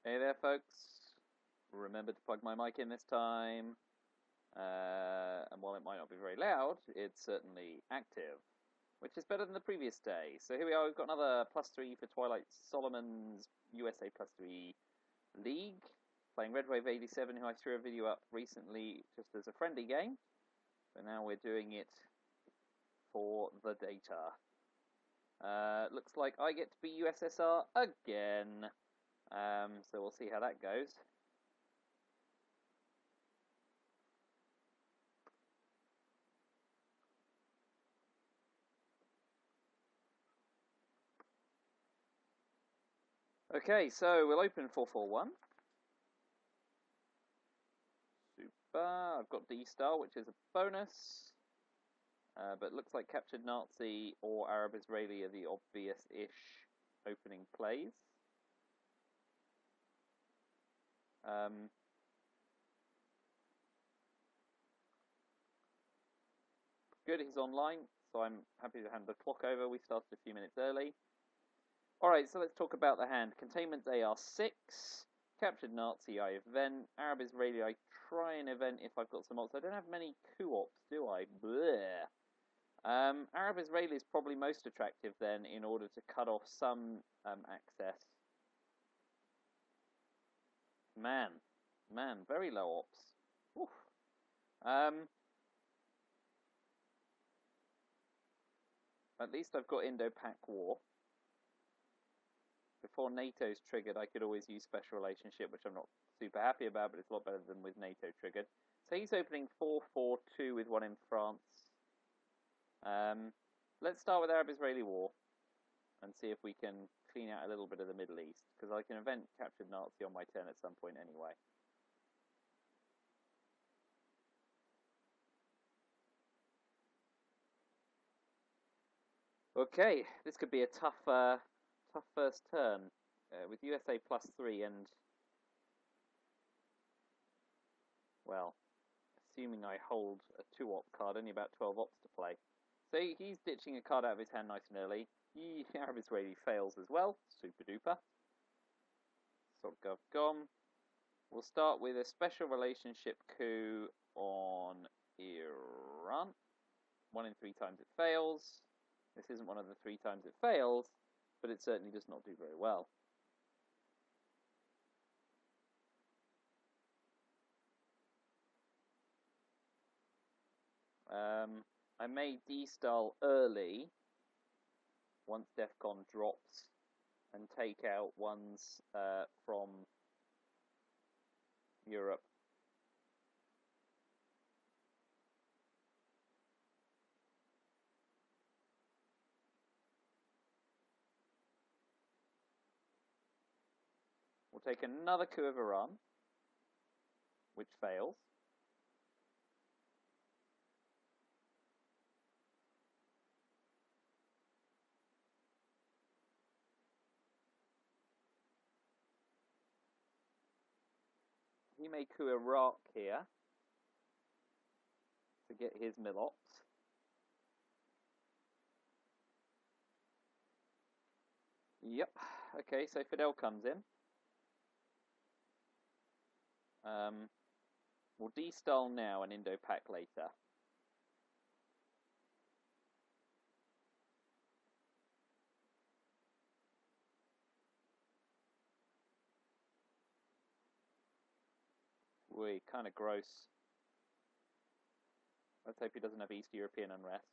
Hey there, folks. Remember to plug my mic in this time. And while it might not be very loud, it's certainly active, which is better than the previous day. So here we are, we've got another +3 for TwilightSolomon's USA+3 League, playing redwave87, who I threw a video up recently just as a friendly game. But now we're doing it for the data. Looks like I get to be USSR again. So we'll see how that goes. Okay, so we'll open 441. Super. I've got D-Star, which is a bonus. But looks like Captured Nazi or Arab Israeli are the obvious-ish opening plays. Good, he's online, so I'm happy to hand the clock over. We started a few minutes early. Alright, so let's talk about the hand. Containment AR6, Captured Nazi I event, Arab Israeli I try and event if I've got some ops. I don't have many coup-ops, do I? Bleh. Arab Israeli is probably most attractive then in order to cut off some access. Man, very low ops. Oof. At least I've got Indo-Pak War. Before NATO's triggered, I could always use Special Relationship, which I'm not super happy about, but it's a lot better than with NATO triggered. So he's opening 4-4-2 with one in France. Let's start with Arab-Israeli War and see if we can clean out a little bit of the Middle East, because I can event Captured Nazi on my turn at some point anyway. Okay, this could be a tough first turn with USA +3 and, well, assuming I hold a 2-op card, only about 12 ops to play. So he's ditching a card out of his hand nice and early. Arab Israeli fails as well, super duper. Gov. We'll start with a Special Relationship coup on Iran. 1 in 3 times it fails. This isn't one of the 3 times it fails, but it certainly does not do very well. I may destall early once DEFCON drops and take out ones from Europe. We'll take another coup of Iran, which fails. He may coup Iraq here to get his mill-ops. Yep. Okay, so Fidel comes in. We'll destall now and Indo-Pak later. Kind of gross. Let's hope he doesn't have East European unrest.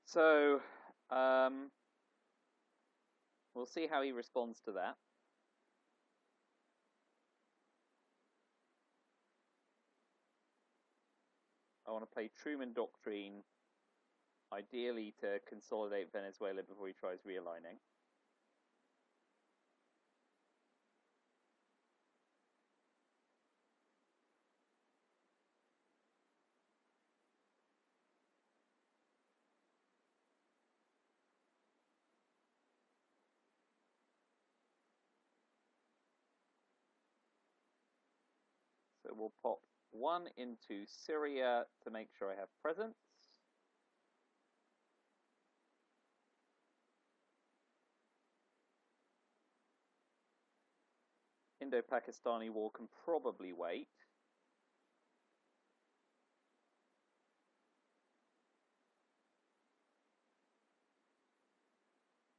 So, we'll see how he responds to that. I want to play Truman Doctrine, ideally to consolidate Venezuela before he tries realigning. So we'll pop one into Syria to make sure I have presence. Indo-Pakistani war can probably wait.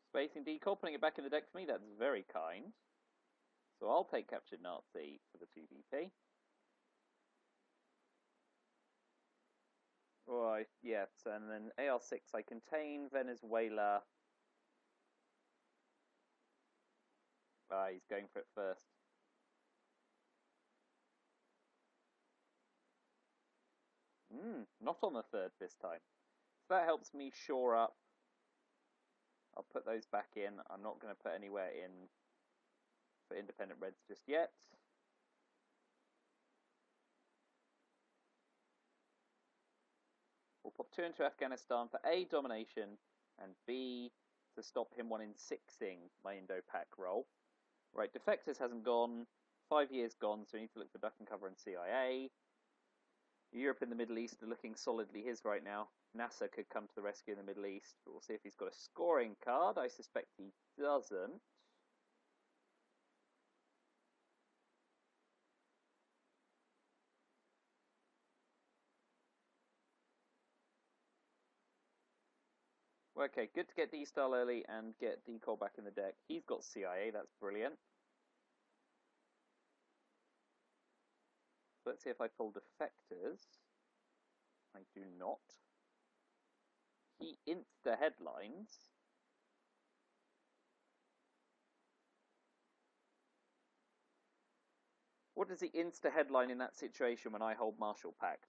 Spacing decol, putting it back in the deck for me, that's very kind. So I'll take Captured Nazi for the 2BP. Right, yes, and then AR6, I contain Venezuela. Ah, he's going for it first. Not on the third this time. So that helps me shore up. I'll put those back in. I'm not going to put anywhere in for independent reds just yet. We'll pop 2 into Afghanistan for A, domination, and B, to stop him 1 in 6ing my Indo-Pak roll. Right, Defectors hasn't gone. 5 years gone, so we need to look for duck and cover and CIA. Europe and the Middle East are looking solidly his right now. NASA could come to the rescue in the Middle East, but we'll see if he's got a scoring card. I suspect he doesn't. Okay, good to get D-Style early and get Decol back in the deck. He's got CIA, that's brilliant. Let's see if I pull Defectors. I do not. He insta-headlines. What does he insta-headline in that situation when I hold Marshall Pact?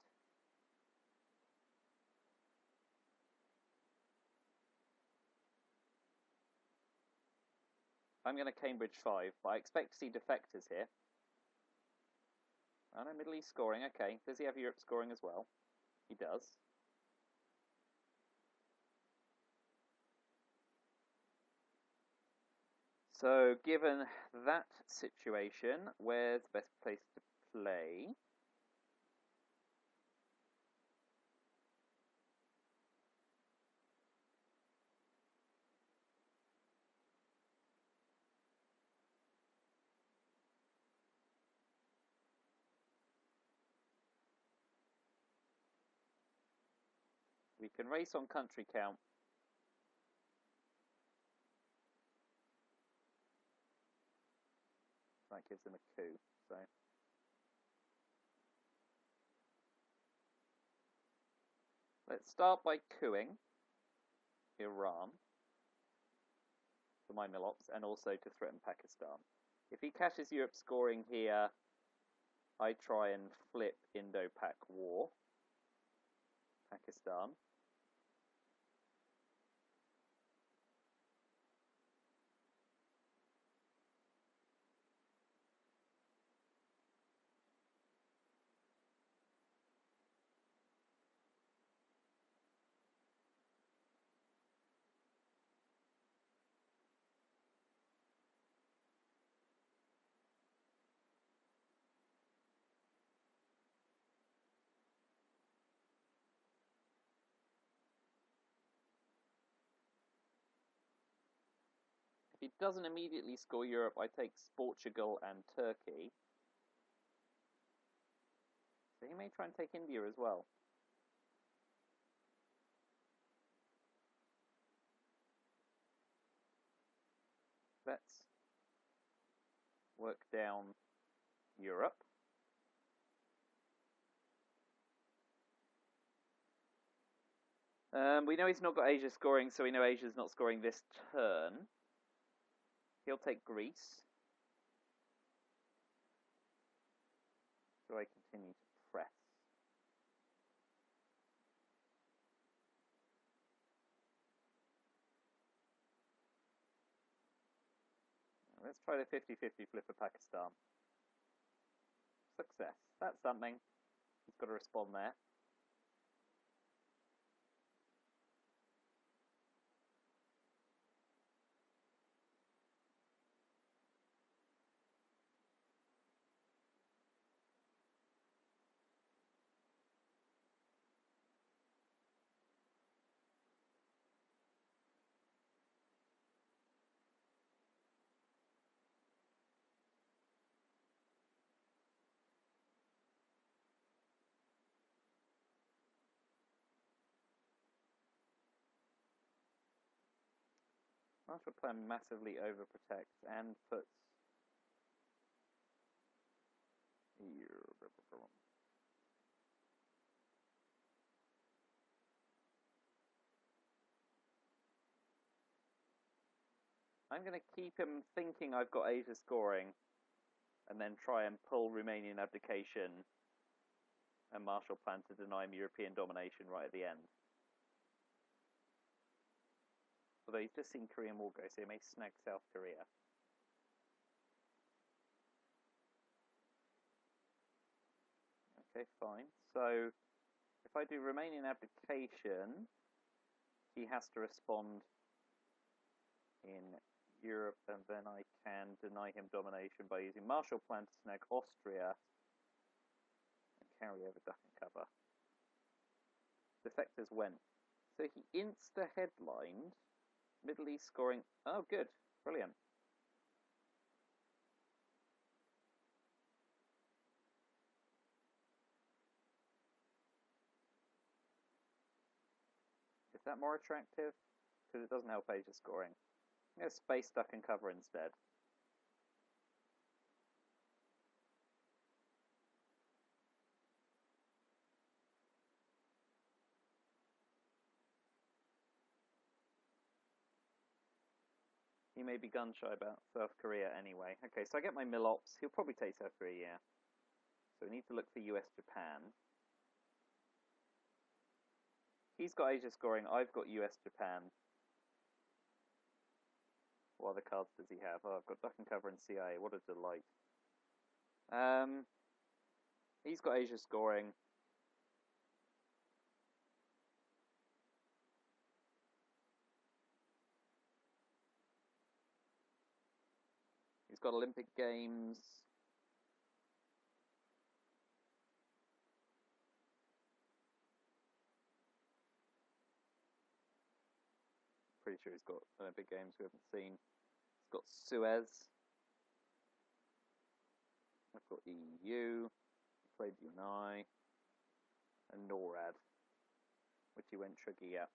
I'm going to Cambridge 5, but I expect to see Defectors here. Oh no, Middle East scoring, okay. Does he have Europe scoring as well? He does. So, given that situation, where's the best place to play? We can race on country count. That gives him a coup, so. Let's start by coupping Iran for my Milops and also to threaten Pakistan. If he cashes Europe scoring here, I try and flip Indo-Pak war. Pakistan. If he doesn't immediately score Europe, I take Portugal and Turkey. So he may try and take India as well. Let's work down Europe. We know he's not got Asia scoring, so we know Asia's not scoring this turn. He'll take Greece. So I continue to press. Let's try the 50-50 flip of Pakistan. Success. That's something. He's got to respond there. Marshall Plan massively overprotects and puts... I'm going to keep him thinking I've got Asia scoring, and then try and pull Romanian abdication and Marshall Plan to deny him European domination right at the end. Although he's just seen Korean War go, so he may snag South Korea. Okay, fine. So, if I do Romanian abdication, he has to respond in Europe, and then I can deny him domination by using Marshall Plan to snag Austria and carry over duck and cover. Defectors went. So he insta-headlined Middle East scoring. Oh, good. Brilliant. Is that more attractive? Because it doesn't help Asia scoring. I'm going to space duck and cover instead. He may be gun-shy about South Korea anyway. Okay, so I get my Milops. He'll probably take South Korea, yeah. So we need to look for US-Japan. He's got Asia scoring. I've got US-Japan. What other cards does he have? Oh, I've got duck and cover and CIA. What a delight. He's got Asia scoring. He's got Olympic Games. Pretty sure he's got Olympic Games we haven't seen. He's got Suez. I've got EU. He played Unai. And NORAD, which he went tricky at.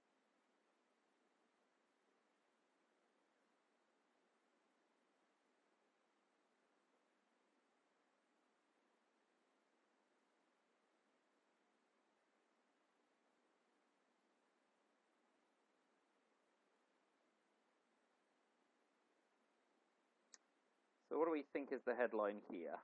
So what do we think is the headline here?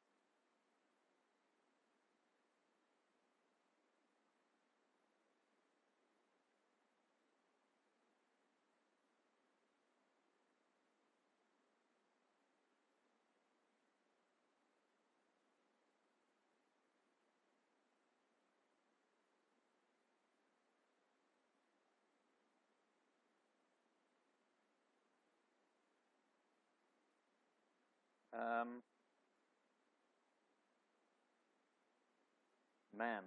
Man,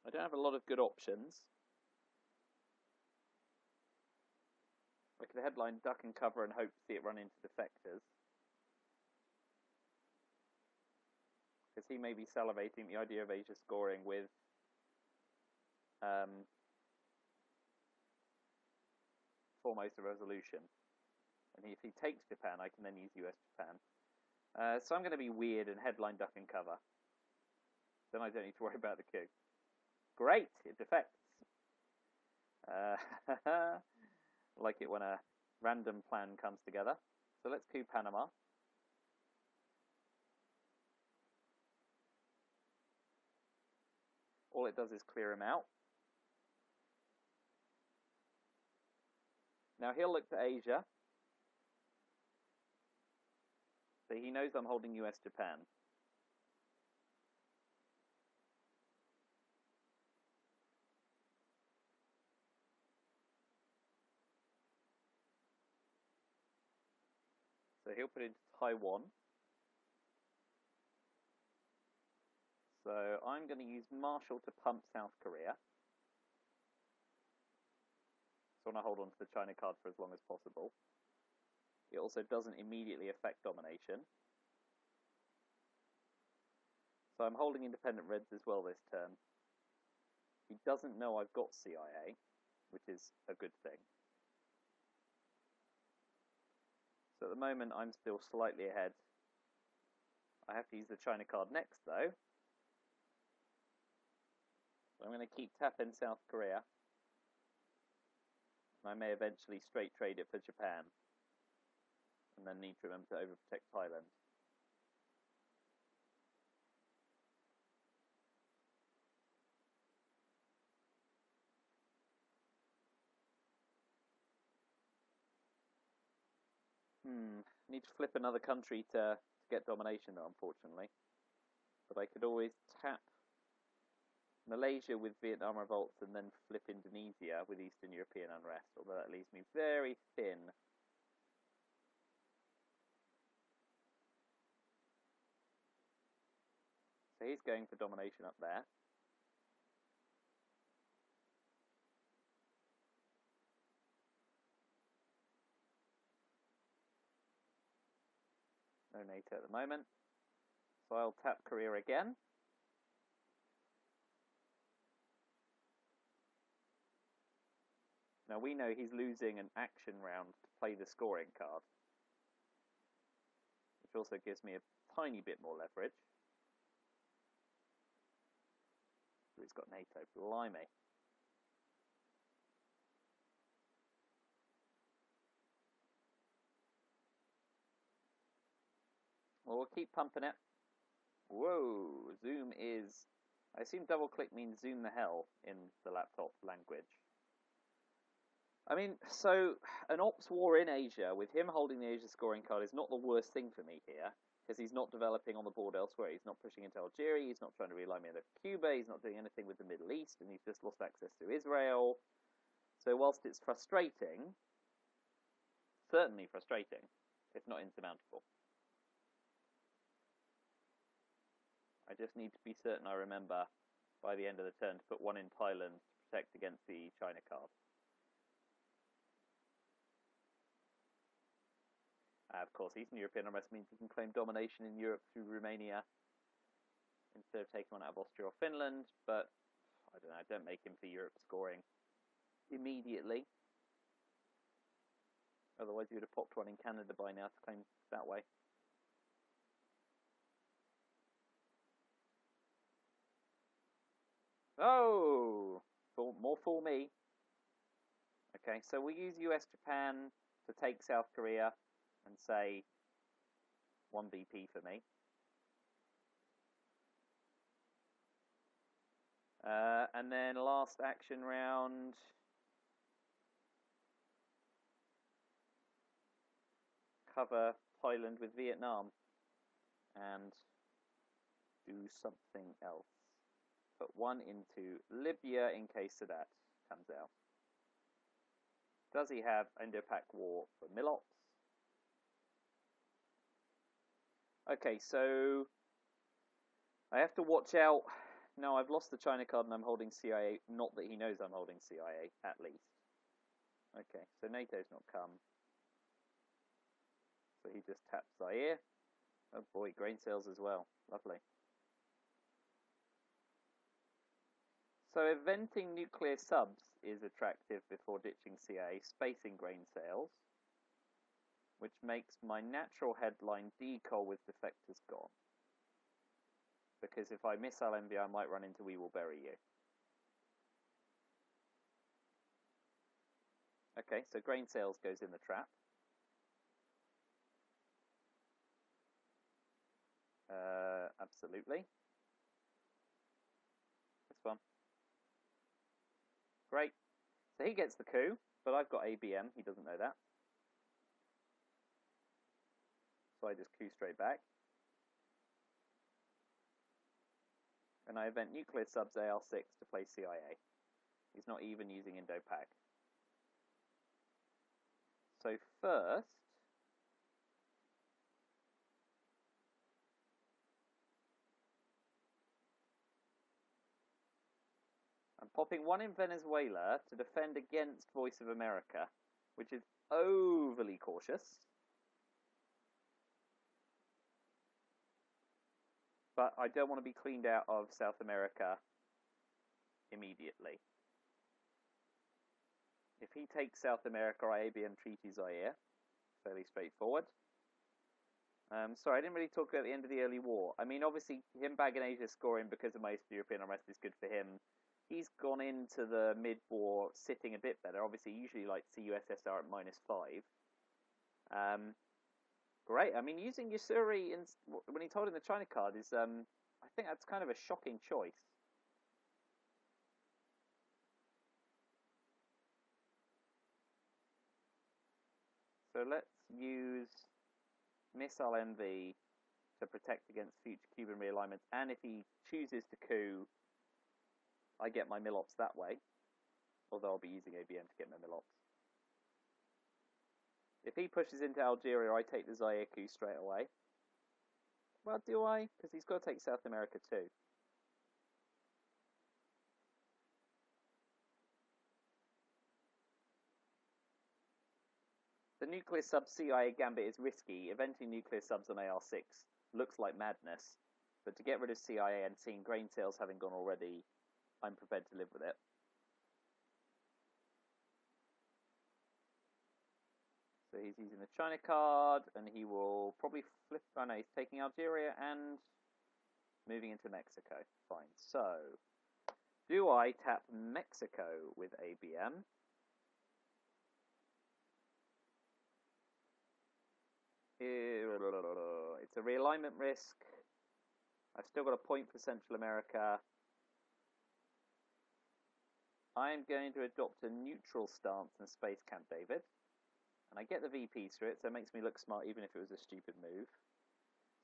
I don't have a lot of good options. I could headline duck and cover and hope to see it run into defectors. Because he may be salivating the idea of Asia scoring with Formosa Resolution. And if he takes Japan, I can then use US-Japan. So I'm going to be weird and headline duck and cover. Then I don't need to worry about the coup. Great, it defects. Like it when a random plan comes together. So let's coup Panama. All it does is clear him out. Now he'll look to Asia. So he knows I'm holding US-Japan. So he'll put it into Taiwan. So I'm going to use Marshall to pump South Korea. So I want to hold on to the China card for as long as possible. It also doesn't immediately affect domination. So I'm holding independent reds as well this turn. He doesn't know I've got CIA, which is a good thing. So at the moment I'm still slightly ahead. I have to use the China card next though. So I'm going to keep tapping South Korea. And I may eventually straight trade it for Japan. And then need to remember to overprotect Thailand. Need to flip another country to get domination though, unfortunately. But I could always tap Malaysia with Vietnam revolts and then flip Indonesia with Eastern European unrest, although that leaves me very thin. So he's going for domination up there. No NATO at the moment. So I'll tap Korea again. Now we know he's losing an action round to play the scoring card, which also gives me a tiny bit more leverage. So he's got NATO, blimey. Well, we'll keep pumping it. Whoa, zoom is... I assume double click means zoom the hell in the laptop language. I mean, so an ops war in Asia, with him holding the Asia scoring card, is not the worst thing for me here, because he's not developing on the board elsewhere. He's not pushing into Algeria, he's not trying to realign me into Cuba, he's not doing anything with the Middle East, and he's just lost access to Israel. So whilst it's frustrating, certainly frustrating, if not insurmountable. I just need to be certain I remember by the end of the turn to put one in Thailand to protect against the China card. Of course, Eastern European unrest means he can claim domination in Europe through Romania instead of taking one out of Austria or Finland, but I don't know, don't make him for Europe scoring immediately. Otherwise, he would have popped one in Canada by now to claim that way. Oh, more fool me. Okay, so we'll use US-Japan to take South Korea and say 1 BP for me. And then last action round, cover Thailand with Vietnam and do something else. Put one into Libya in case Sadat comes out. Does he have Indo-Pak War for Milops? Okay, so I have to watch out. No, I've lost the China card and I'm holding CIA. Not that he knows I'm holding CIA, at least. Okay, so NATO's not come. So he just taps Zaire. Oh boy, grain sales as well. Lovely. So eventing nuclear subs is attractive before ditching CIA, spacing grain sales, which makes my natural headline decol with defectors gone. Because if I missile envy, I might run into We Will Bury You. Okay, so grain sales goes in the trap. Absolutely. This one. Great. So he gets the coup, but I've got ABM. He doesn't know that. So I just coup straight back. And I event nuclear subs AL6 to play CIA. He's not even using Indo-Pak. So first, I'm popping one in Venezuela to defend against Voice of America, which is overly cautious. But I don't want to be cleaned out of South America immediately. If he takes South America, I ABM Treaty Zaire fairly straightforward. Sorry, I didn't really talk about the end of the early war. I mean, obviously, him bagging Asia scoring because of most European unrest is good for him. He's gone into the mid-war sitting a bit better. Obviously, usually like to see USSR at -5. Great. I mean, using Yusuri when he's holding the China card is, I think that's kind of a shocking choice. So let's use Missile MV to protect against future Cuban realignments, and if he chooses to coup, I get my Milops that way, although I'll be using ABM to get my Milops. If he pushes into Algeria, I take the Zaire coup straight away. Well, do I? Because he's got to take South America too. The nuclear sub CIA gambit is risky. Inventing nuclear subs on AR6 looks like madness, but to get rid of CIA and seeing grain sales having gone already, I'm prepared to live with it. So he's using the China card, and he will probably flip. Oh no, he's taking Algeria and moving into Mexico. Fine. So, do I tap Mexico with ABM? It's a realignment risk. I've still got a point for Central America. I'm going to adopt a neutral stance in Space Camp David. And I get the VP through it, so it makes me look smart even if it was a stupid move.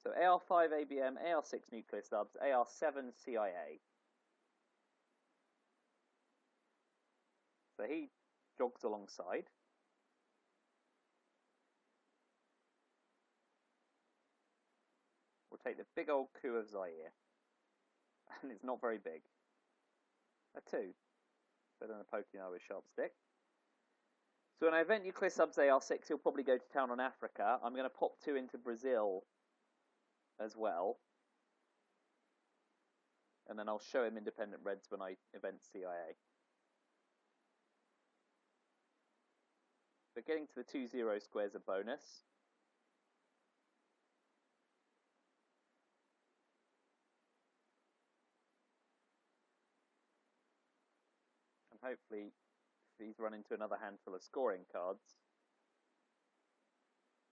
So AR5 ABM, AR6 nuclear subs, AR7 CIA. So he jogs alongside. We'll take the big old coup of Zaire. And it's not very big. A 2. Better than a poking eye with a sharp stick. So when I event nuclear subs AR6, he'll probably go to town on Africa. I'm going to pop 2 into Brazil as well. And then I'll show him independent reds when I event CIA. But getting to the 2-0 square is a bonus. And hopefully, if he's run into another handful of scoring cards.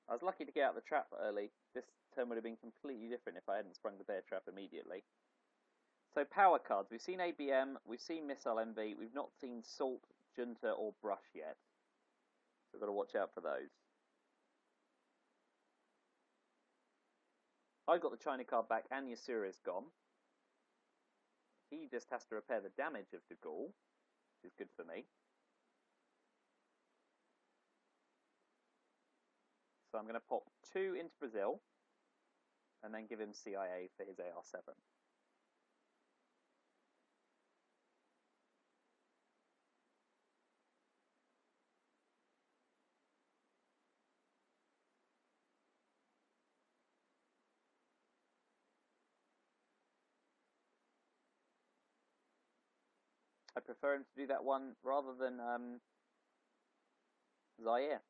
I was lucky to get out the trap early. This turn would have been completely different if I hadn't sprung the bear trap immediately. So power cards. We've seen ABM, we've seen Missile MV, we've not seen Salt, Junta, or Brush yet. So we've got to watch out for those. I've got the China card back and Yasura is gone. He just has to repair the damage of De Gaulle, which is good for me. So I'm going to pop 2 into Brazil, and then give him CIA for his AR7. I prefer him to do that one rather than Zaire.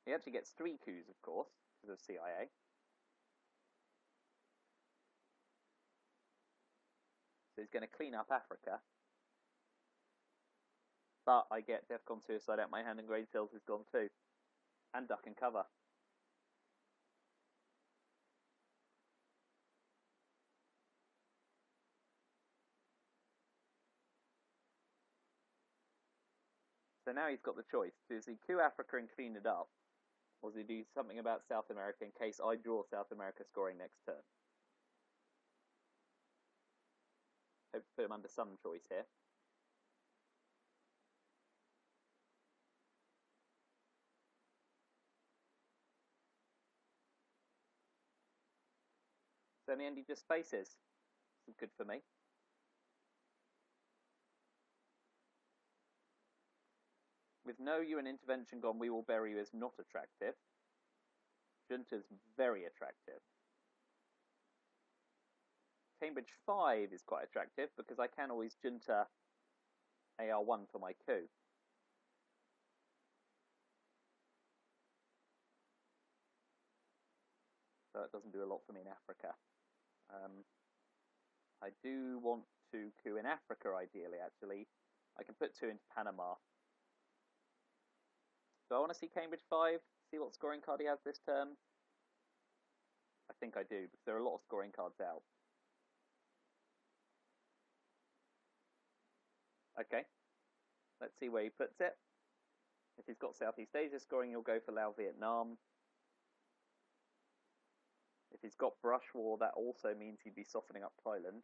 He actually gets 3 coups, of course, because of CIA. So he's going to clean up Africa. But I get DEFCON suicide out my hand and grain sales is gone too. And duck and cover. So now he's got the choice. Does he coup Africa and clean it up? Or does he do something about South America in case I draw South America scoring next turn? Hope to put him under some choice here. So in the end he just faces. This is good for me. With no UN intervention gone, we will bury you is not attractive. Junta's very attractive. Cambridge 5 is quite attractive because I can always Junta AR1 for my coup. so it doesn't do a lot for me in Africa. I do want to coup in Africa, ideally, actually. I can put 2 into Panama. Do I want to see Cambridge 5? See what scoring card he has this turn? I think I do, because there are a lot of scoring cards out. Okay, let's see where he puts it. If he's got Southeast Asia scoring, he'll go for Laos, Vietnam. If he's got Brush War, that also means he'd be softening up Thailand.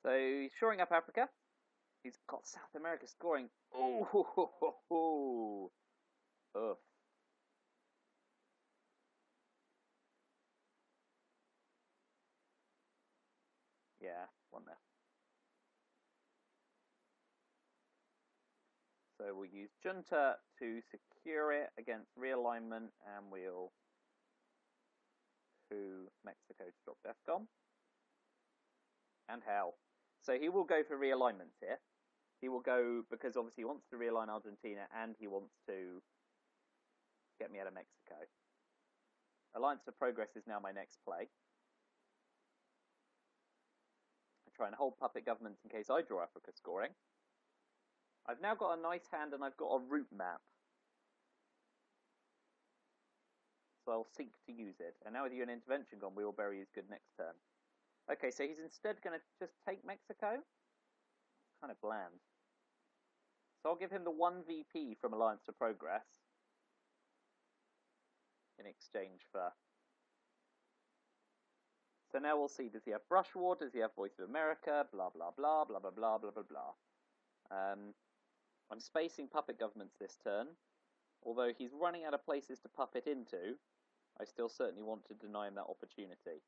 So he's shoring up Africa. He's got South America scoring. Oh, ugh. Yeah, one there. So we'll use Junta to secure it against realignment, and we'll coup Mexico to drop DEFCON. And how? So he will go for realignments here. He will go, because obviously he wants to realign Argentina and he wants to get me out of Mexico. Alliance for Progress is now my next play. I try and hold puppet governments in case I draw Africa scoring. I've now got a nice hand and I've got a route map. So I'll seek to use it. And now with you an intervention gone, we will bury his good next turn. Okay, so he's instead going to just take Mexico. It's kind of bland. So I'll give him the 1 VP from Alliance for Progress in exchange for... So now we'll see, does he have Brush War, does he have Voice of America, blah, blah, blah, blah, blah, blah, blah, blah, blah. I'm spacing puppet governments this turn. Although he's running out of places to puppet into, I still certainly want to deny him that opportunity.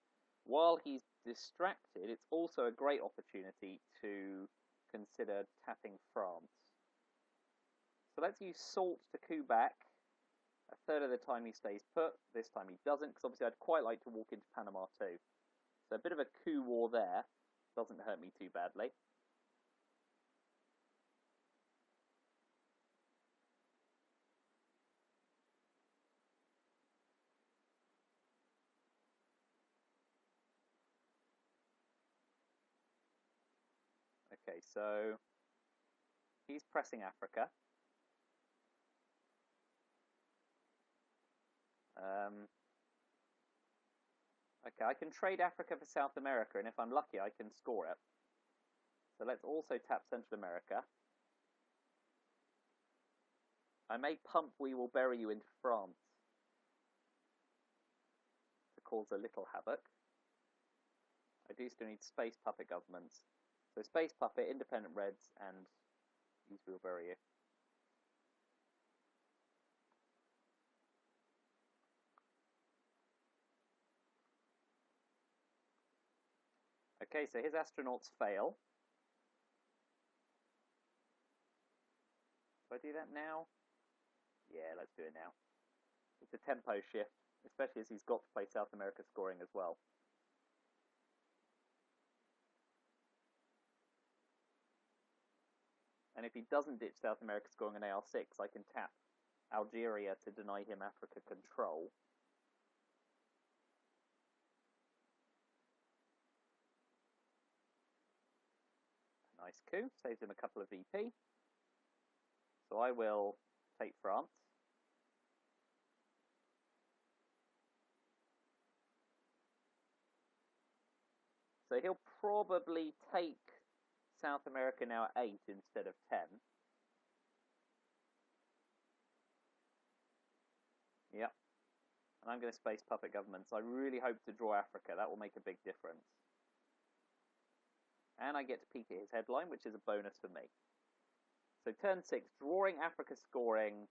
While he's distracted, it's also a great opportunity to consider tapping France. So let's use Salt to coup back. A third of the time he stays put. This time he doesn't, because obviously I'd quite like to walk into Panama too. So a bit of a coup war there. Doesn't hurt me too badly. Okay, so he's pressing Africa. Okay, I can trade Africa for South America, and if I'm lucky, I can score it. So let's also tap Central America. I may pump We Will Bury You into France to cause a little havoc. I do still need space puppet governments. So space puppet, independent Reds, and use We Will Bury You. Okay, so his astronauts fail. Do I do that now? Yeah, let's do it now. It's a tempo shift, especially as he's got to play South America scoring as well. And if he doesn't ditch South America scoring an AR6, I can tap Algeria to deny him Africa control. Nice coup, saves him a couple of VP. So I will take France. So he'll probably take South America now at 8 instead of 10. Yep. And I'm going to space puppet governments. I really hope to draw Africa. That will make a big difference. And I get to peek at his headline, which is a bonus for me. So turn 6, drawing Africa scoring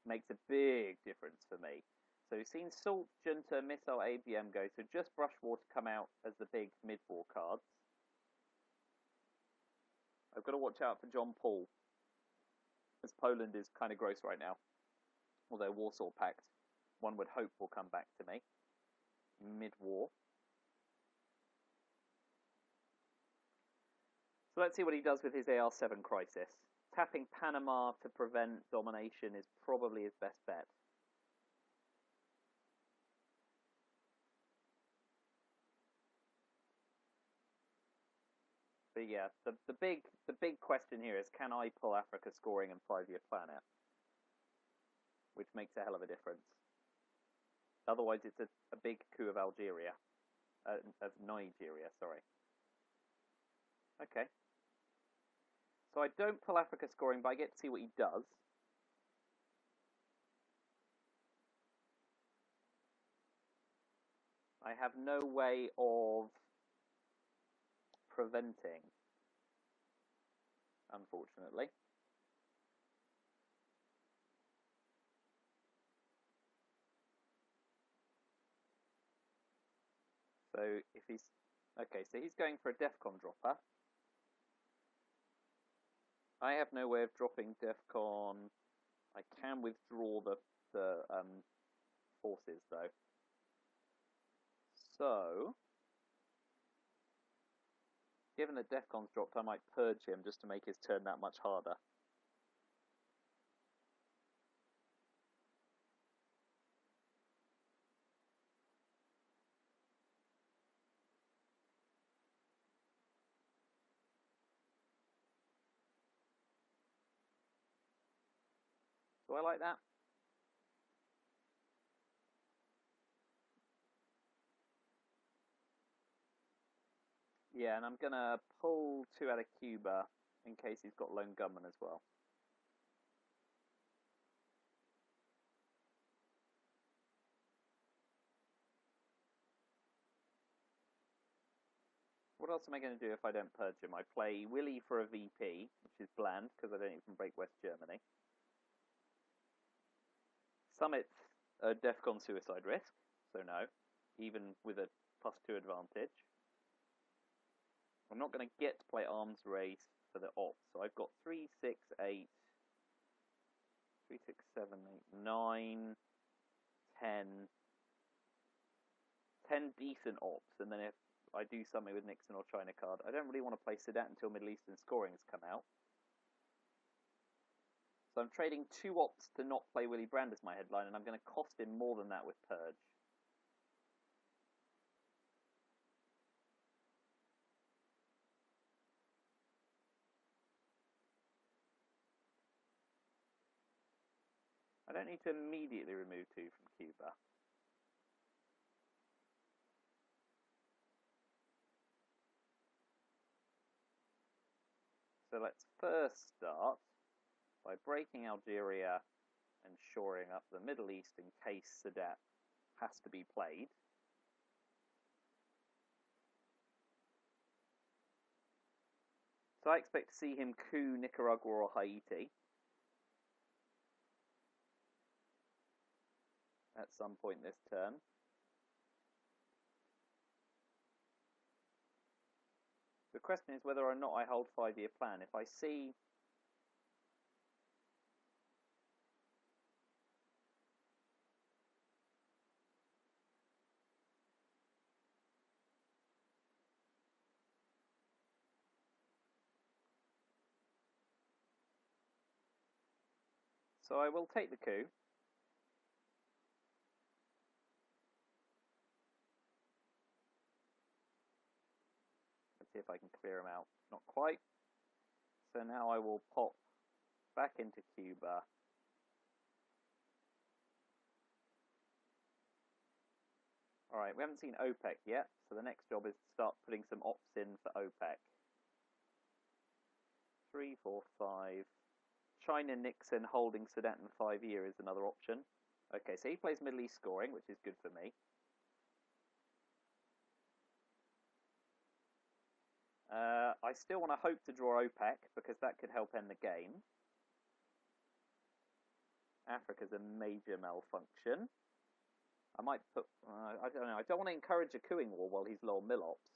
makes a big difference for me. So we've seen Salt, Junta, Missile, ABM go, so just Brush War to come out as the big mid-war cards. I've got to watch out for John Paul, as Poland is kind of gross right now. Although Warsaw Pact, one would hope, will come back to me mid-war. So let's see what he does with his AR7 crisis. Tapping Panama to prevent domination is probably his best bet. But yeah, the big question here is, can I pull Africa scoring and 5-year plan out? Which makes a hell of a difference. Otherwise, it's a big coup of Algeria. Of Nigeria, sorry. Okay. So I don't pull Africa scoring, but I get to see what he does. I have no way of preventing, unfortunately. So if he's okay, so he's going for a DEFCON dropper. I have no way of dropping DEFCON. I can withdraw the forces though. So, given that DEFCON's dropped, I might purge him just to make his turn that much harder. Do I like that? Yeah, and I'm going to pull 2 out of Cuba in case he's got lone gunman as well. What else am I going to do if I don't purge him? I play Willy for a VP, which is bland because I don't even break West Germany. Summit's a DEFCON suicide risk, so no, even with a +2 advantage. I'm not going to get to play arms race for the ops, so I've got 3, 6, 8, 3, 6, 7, 8, 9, 10, 10 decent ops, and then if I do something with Nixon or China card, I don't really want to play Sadat until Middle Eastern scoring has come out. So I'm trading 2 ops to not play Willy Brandt as my headline, and I'm going to cost him more than that with Purge. I don't need to immediately remove 2 from Cuba. So let's first start by breaking Algeria and shoring up the Middle East in case Sadat has to be played. So I expect to see him coup Nicaragua or Haiti at some point this turn. The question is whether or not I hold 5-year plan. If I see so I will take the coup. Let's see if I can clear him out. Not quite. So now I will pop back into Cuba. Alright, we haven't seen OPEC yet, so the next job is to start putting some ops in for OPEC. 3, 4, 5. China Nixon holding Sadat in 5-year is another option. Okay, so he plays Middle East scoring, which is good for me. I still want to hope to draw OPEC, because that could help end the game. Africa's a major malfunction. I might put, I don't know, I don't want to encourage a cooing war while he's low Milops.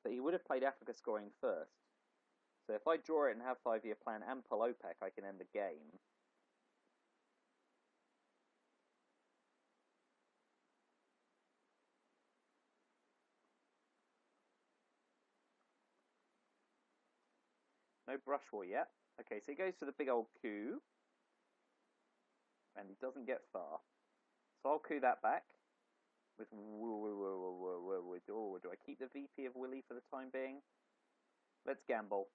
But he would have played Africa scoring first. So if I draw it and have 5-year plan and pull OPEC, I can end the game. No brush war yet. Okay, so he goes for the big old coup. And he doesn't get far. So I'll coup that back. With do I keep the VP of Willy for the time being? Let's gamble.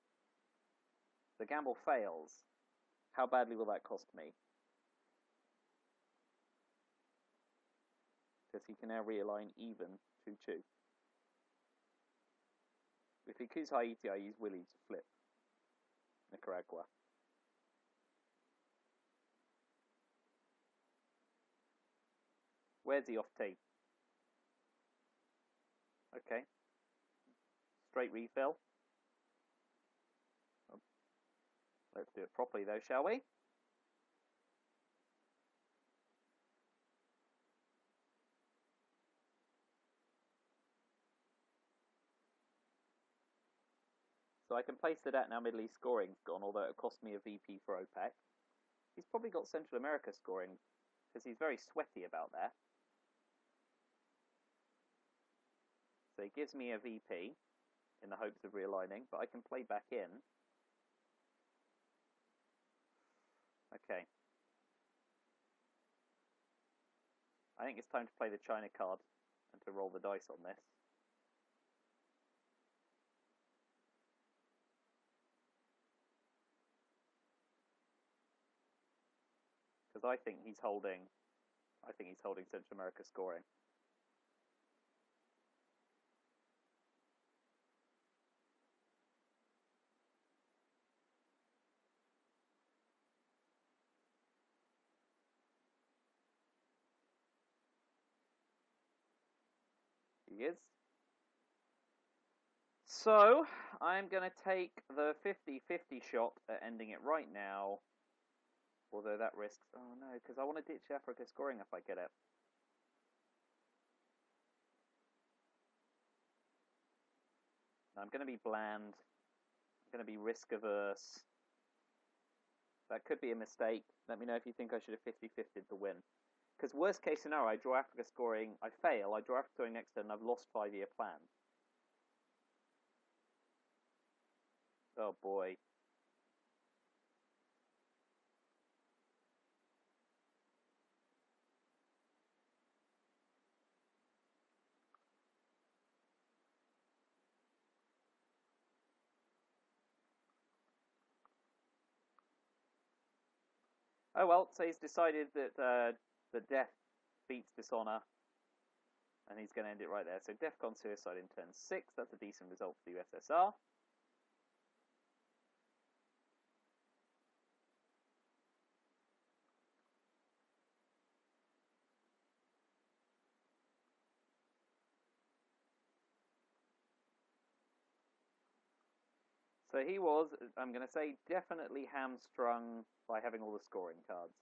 The gamble fails. How badly will that cost me? Because he can now realign even 2-2. If he coups Haiti, I use Willy to flip Nicaragua. Where's he off T? Okay. Straight refill. Let's do it properly though, shall we? So I can place the dat now Middle East scoring's gone, although it cost me a VP for OPEC. He's probably got Central America scoring, because he's very sweaty about that. So he gives me a VP, in the hopes of realigning, but I can play back in. Okay. I think it's time to play the China card, and to roll the dice on this. Because I think he's holding Central America scoring. He is. So, I'm going to take the 50-50 shot at ending it right now. Although that risks... Oh no, because I want to ditch Africa scoring if I get it. I'm going to be bland. I'm going to be risk-averse. That could be a mistake. Let me know if you think I should have 50-50'd the win. Because worst case scenario, I draw Africa scoring, I fail, I draw Africa scoring next turn, and I've lost 5-year plan. Oh boy. Oh well, so he's decided that the death beats dishonor, and he's going to end it right there. So DEFCON suicide in turn 6, that's a decent result for the USSR. So he was, I'm going to say, definitely hamstrung by having all the scoring cards.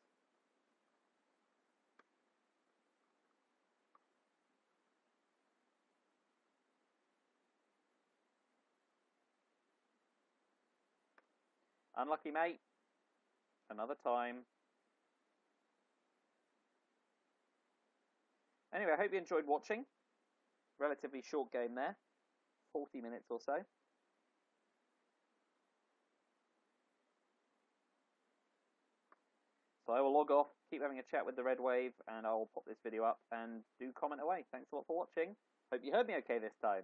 Unlucky, mate. Another time. Anyway, I hope you enjoyed watching. Relatively short game there. 40 minutes or so. So I will log off, keep having a chat with the Red Wave, and I'll pop this video up and do comment away. Thanks a lot for watching. Hope you heard me okay this time.